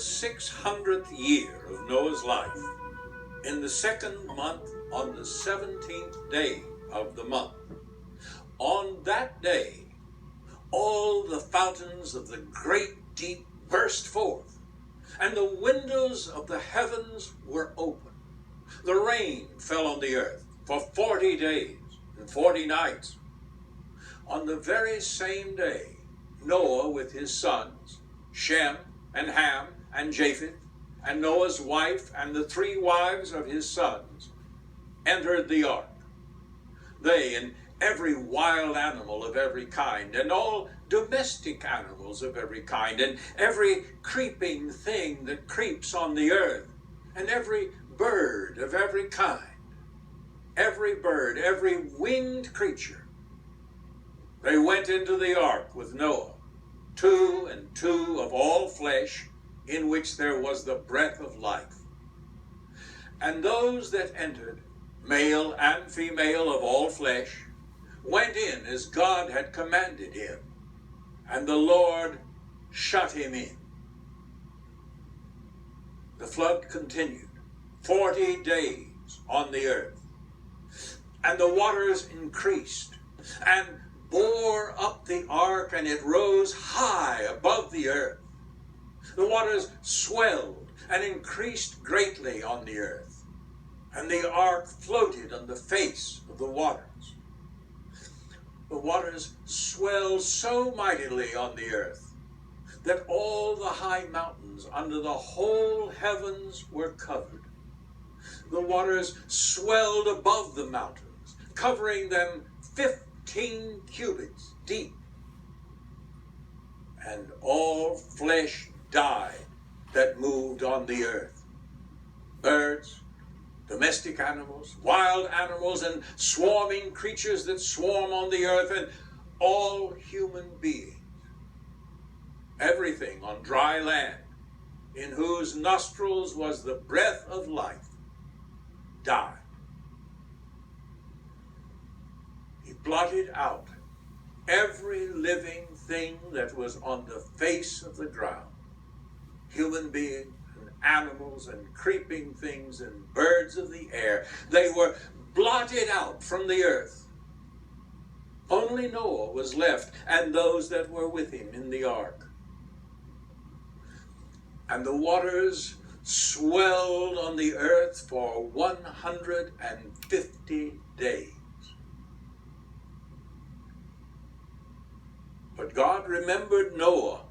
600th year of Noah's life, in the second month, on the 17th day of the month, on that day, all the fountains of the great deep burst forth, and the windows of the heavens were opened. The rain fell on the earth for 40 days and 40 nights. On the very same day, Noah with his sons, Shem and Ham and Japheth, and Noah's wife and the 3 wives of his sons, entered the ark. They and every wild animal of every kind, and all domestic animals of every kind, and every creeping thing that creeps on the earth, and every bird of every kind, every bird, every winged creature. They went into the ark with Noah, 2 and 2 of all flesh, in which there was the breath of life. And those that entered, male and female of all flesh, went in as God had commanded him, and the Lord shut him in. The flood continued 40 days on the earth, and the waters increased and bore up the ark, and it rose high above the earth. The waters swelled and increased greatly on the earth, and the ark floated on the face of the waters. The waters swelled so mightily on the earth that all the high mountains under the whole heavens were covered. The waters swelled above the mountains, covering them 15 cubits deep. And all flesh died that moved on the earth. Birds, domestic animals, wild animals, and swarming creatures that swarm on the earth, and all human beings. Everything on dry land, in whose nostrils was the breath of life, died. He blotted out every living thing that was on the face of the ground, human beings, animals and creeping things and birds of the air. They were blotted out from the earth. Only Noah was left, and those that were with him in the ark. And the waters swelled on the earth for 150 days. But God remembered Noah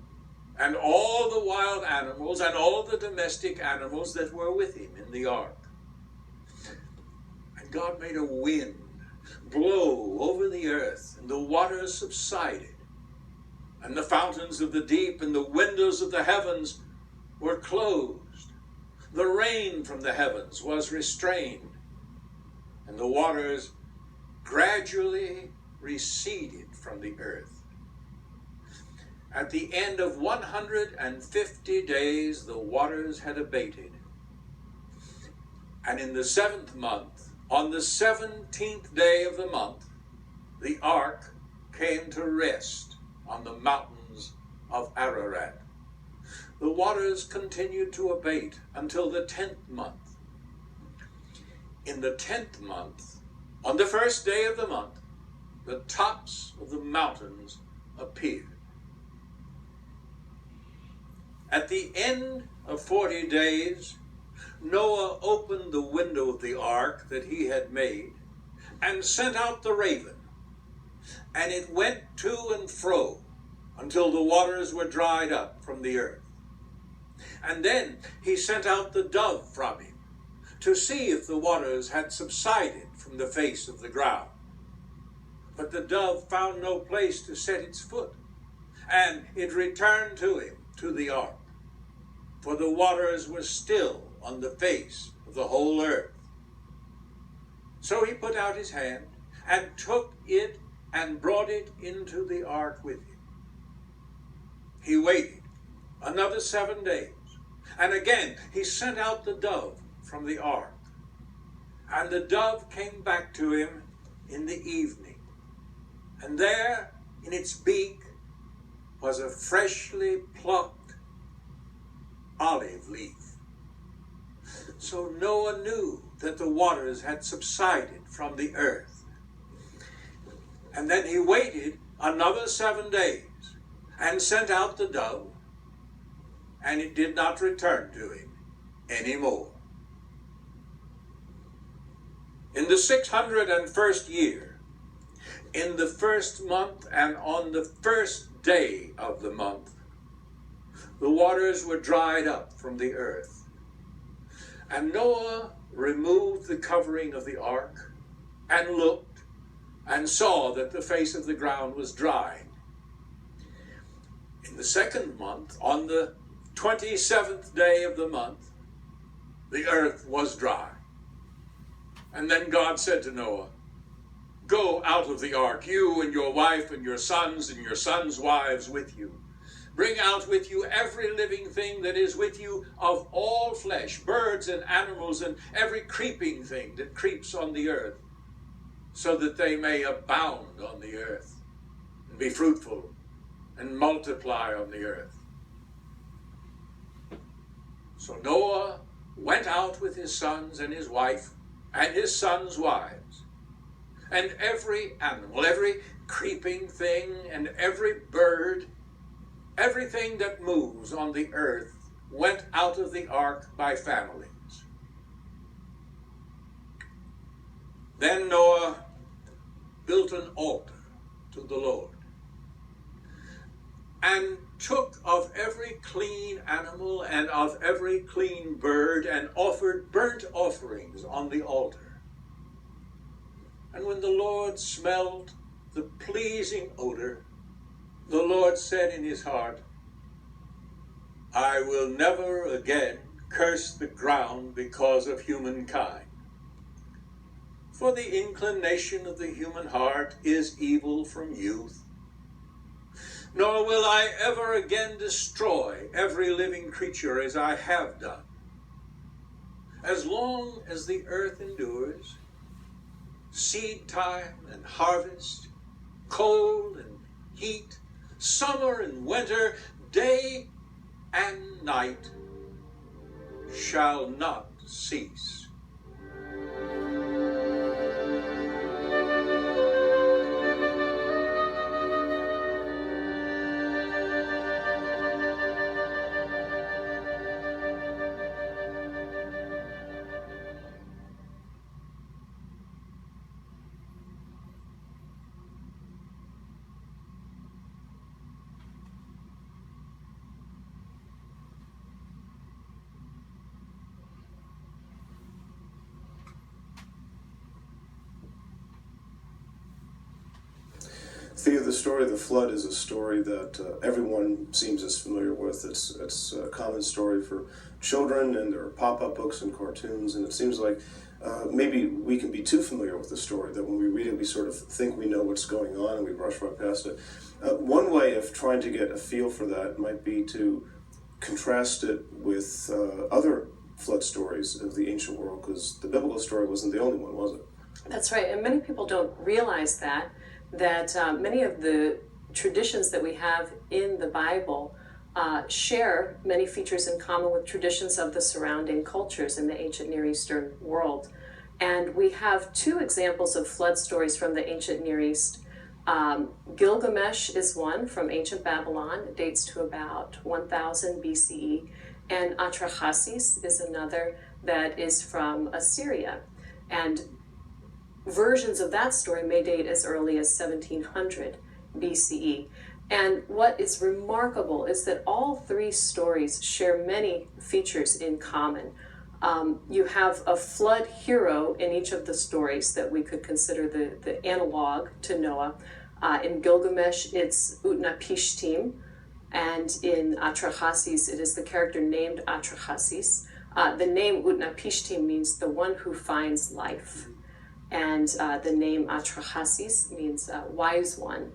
and all the wild animals and all the domestic animals that were with him in the ark. And God made a wind blow over the earth, and the waters subsided, and the fountains of the deep and the windows of the heavens were closed. The rain from the heavens was restrained, and the waters gradually receded from the earth. At the end of 150 days, the waters had abated. And in the 7th month, on the 17th day of the month, the ark came to rest on the mountains of Ararat. The waters continued to abate until the 10th month. In the 10th month, on the 1st day of the month, the tops of the mountains appeared. At the end of 40 days, Noah opened the window of the ark that he had made and sent out the raven, and it went to and fro until the waters were dried up from the earth. And then he sent out the dove from him to see if the waters had subsided from the face of the ground. But the dove found no place to set its foot, and it returned to him to the ark, for the waters were still on the face of the whole earth. So he put out his hand and took it and brought it into the ark with him. He waited another 7 days, and again he sent out the dove from the ark. And the dove came back to him in the evening, and there in its beak was a freshly plucked olive leaf. So Noah knew that the waters had subsided from the earth. And then he waited another 7 days and sent out the dove, and it did not return to him anymore. In the 601st year, in the first month and on the first day of the month, the waters were dried up from the earth. And Noah removed the covering of the ark and looked and saw that the face of the ground was dried. In the second month, on the 27th day of the month, the earth was dry. And then God said to Noah, "Go out of the ark, you and your wife and your sons wives with you. Bring out with you every living thing that is with you of all flesh, birds and animals and every creeping thing that creeps on the earth, so that they may abound on the earth and be fruitful and multiply on the earth." So Noah went out with his sons and his wife and his sons' wives, and every animal, every creeping thing, and every bird, everything that moves on the earth went out of the ark by families. Then Noah built an altar to the Lord, and took of every clean animal and of every clean bird, and offered burnt offerings on the altar. And when the Lord smelled the pleasing odor, the Lord said in his heart, "I will never again curse the ground because of humankind. For the inclination of the human heart is evil from youth. Nor will I ever again destroy every living creature as I have done. As long as the earth endures, seed time and harvest, cold and heat, summer and winter, day and night shall not cease." Thea, the story of the flood is a story that everyone seems as familiar with. It's a common story for children, and there are pop-up books and cartoons, and it seems like maybe we can be too familiar with the story, that when we read it we sort of think we know what's going on and we brush right past it. One way of trying to get a feel for that might be to contrast it with other flood stories of the ancient world, because the biblical story wasn't the only one, was it? That's right, and many people don't realize that many of the traditions that we have in the Bible share many features in common with traditions of the surrounding cultures in the ancient Near Eastern world. And we have two examples of flood stories from the ancient Near East. Gilgamesh is one from ancient Babylon. It dates to about 1000 BCE. And Atrahasis is another that is from Assyria. And versions of that story may date as early as 1700 BCE. And what is remarkable is that all three stories share many features in common. You have a flood hero in each of the stories that we could consider the analog to Noah. In Gilgamesh, it's Utnapishtim, and in Atrahasis, it is the character named Atrahasis. The name Utnapishtim means the one who finds life, and the name Atrahasis means wise one.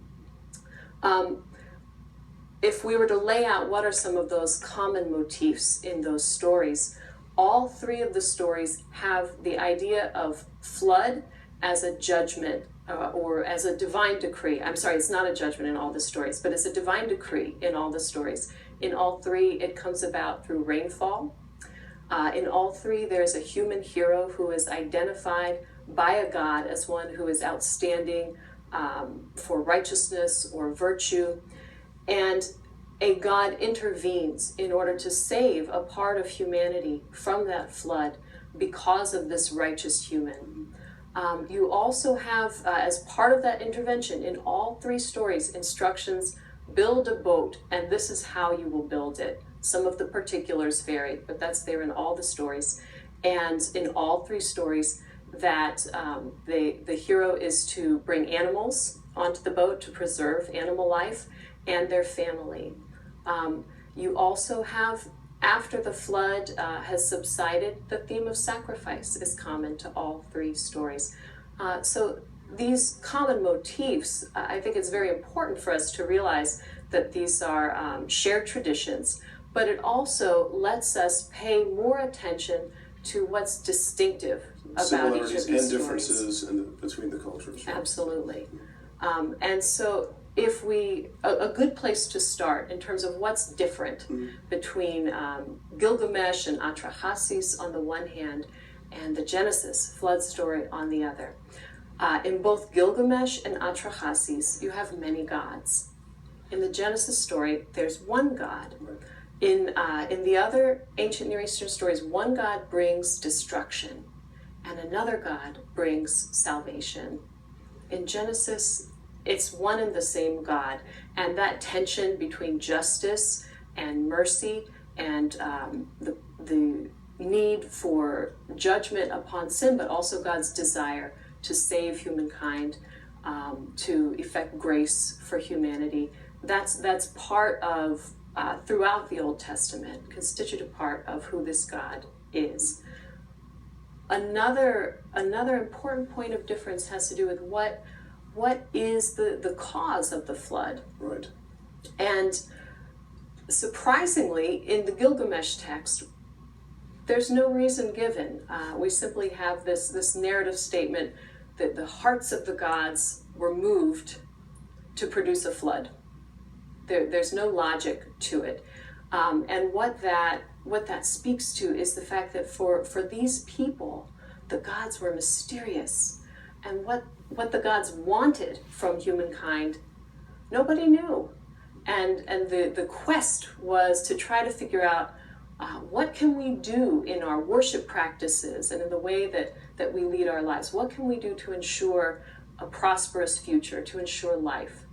If we were to lay out what are some of those common motifs in those stories, all three of the stories have the idea of flood as a judgment or as a divine decree. I'm sorry, it's not a judgment in all the stories, but it's a divine decree in all the stories. In all three, it comes about through rainfall. In all three, there's a human hero who is identified by a god as one who is outstanding for righteousness or virtue. And a god intervenes in order to save a part of humanity from that flood because of this righteous human. You also have, as part of that intervention, in all three stories, instructions: build a boat, and this is how you will build it. Some of the particulars vary, but that's there in all the stories. And in all three stories, that the hero is to bring animals onto the boat to preserve animal life and their family. You also have, after the flood has subsided, the theme of sacrifice is common to all three stories. So these common motifs, I think it's very important for us to realize that these are shared traditions, but it also lets us pay more attention to what's distinctive about each of these similarities and stories. differences between the cultures. Right? Absolutely. And so if a good place to start in terms of what's different between Gilgamesh and Atrahasis on the one hand and the Genesis flood story on the other. In both Gilgamesh and Atrahasis, you have many gods. In the Genesis story, there's one god. In the other ancient Near Eastern stories, one god brings destruction and another god brings salvation. In Genesis, it's one and the same God, and that tension between justice and mercy and the need for judgment upon sin, but also God's desire to save humankind, to effect grace for humanity. That's part of, throughout the Old Testament, constitutive part of who this God is. Another important point of difference has to do with what is the cause of the flood. Right. And surprisingly, in the Gilgamesh text, there's no reason given. We simply have this narrative statement that the hearts of the gods were moved to produce a flood. There's no logic to it. And what that speaks to is the fact that for these people, the gods were mysterious. And what the gods wanted from humankind, nobody knew. And the quest was to try to figure out what can we do in our worship practices and in the way that we lead our lives. What can we do to ensure a prosperous future, to ensure life?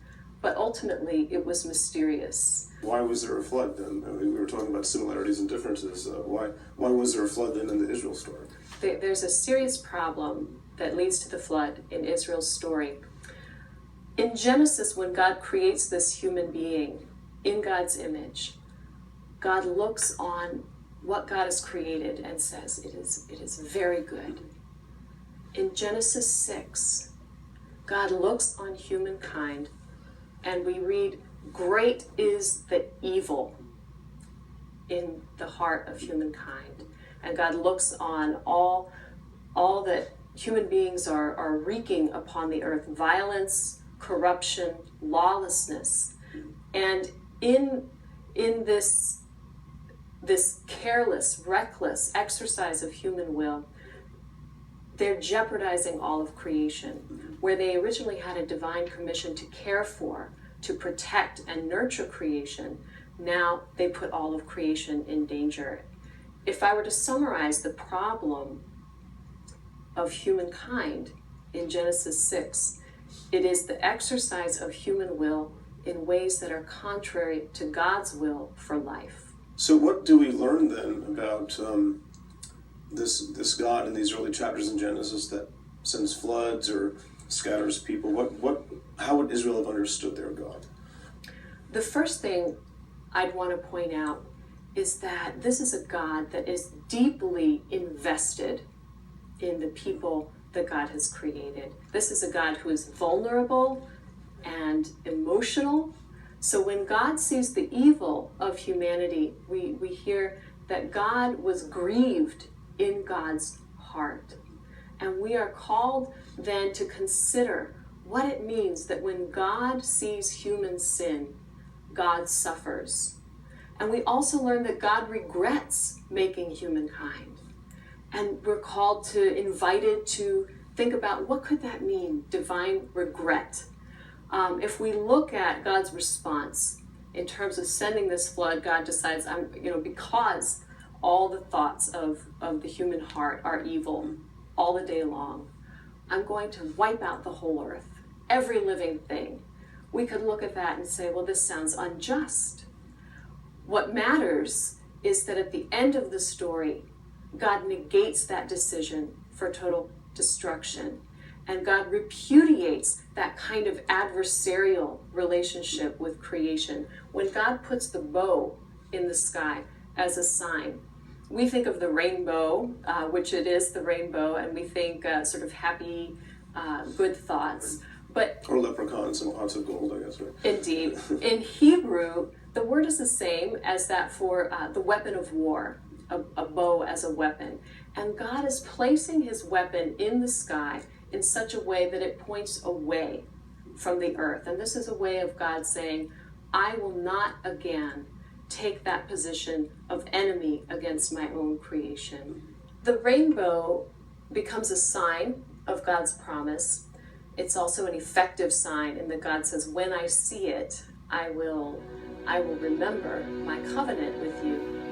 But ultimately, it was mysterious. Why was there a flood then? I mean, we were talking about similarities and differences. Why was there a flood then in the Israel story? There's a serious problem that leads to the flood in Israel's story. In Genesis, when God creates this human being in God's image, God looks on what God has created and says, it is very good. In Genesis 6, God looks on humankind and we read, great is the evil in the heart of humankind. And God looks on all that human beings are wreaking upon the earth: violence, corruption, lawlessness. And in this careless, reckless exercise of human will, they're jeopardizing all of creation. Where they originally had a divine commission to care for, to protect and nurture creation, now they put all of creation in danger. If I were to summarize the problem of humankind in Genesis 6, it is the exercise of human will in ways that are contrary to God's will for life. So what do we learn then about this God in these early chapters in Genesis that sends floods or scatters people? How would Israel have understood their God? The first thing I'd want to point out is that this is a God that is deeply invested in the people that God has created. This is a God who is vulnerable and emotional. So when God sees the evil of humanity, we hear that God was grieved in God's heart. And we are called then to consider what it means that when God sees human sin, God suffers. And we also learn that God regrets making humankind. And we're called to, invited to think about what could that mean, divine regret. If we look at God's response in terms of sending this flood, God decides, because all the thoughts of the human heart are evil all the day long, I'm going to wipe out the whole earth, every living thing. We could look at that and say, well, this sounds unjust. What matters is that at the end of the story, God negates that decision for total destruction. And God repudiates that kind of adversarial relationship with creation. When God puts the bow in the sky as a sign, we think of the rainbow, which it is the rainbow, and we think sort of happy, good thoughts. Or leprechauns and pots of gold, I guess. Right? Indeed. In Hebrew, the word is the same as that for the weapon of war, a bow as a weapon. And God is placing his weapon in the sky in such a way that it points away from the earth. And this is a way of God saying, I will not again take that position of enemy against my own creation. The rainbow becomes a sign of God's promise. It's also an effective sign in that God says, when I see it, I will remember my covenant with you.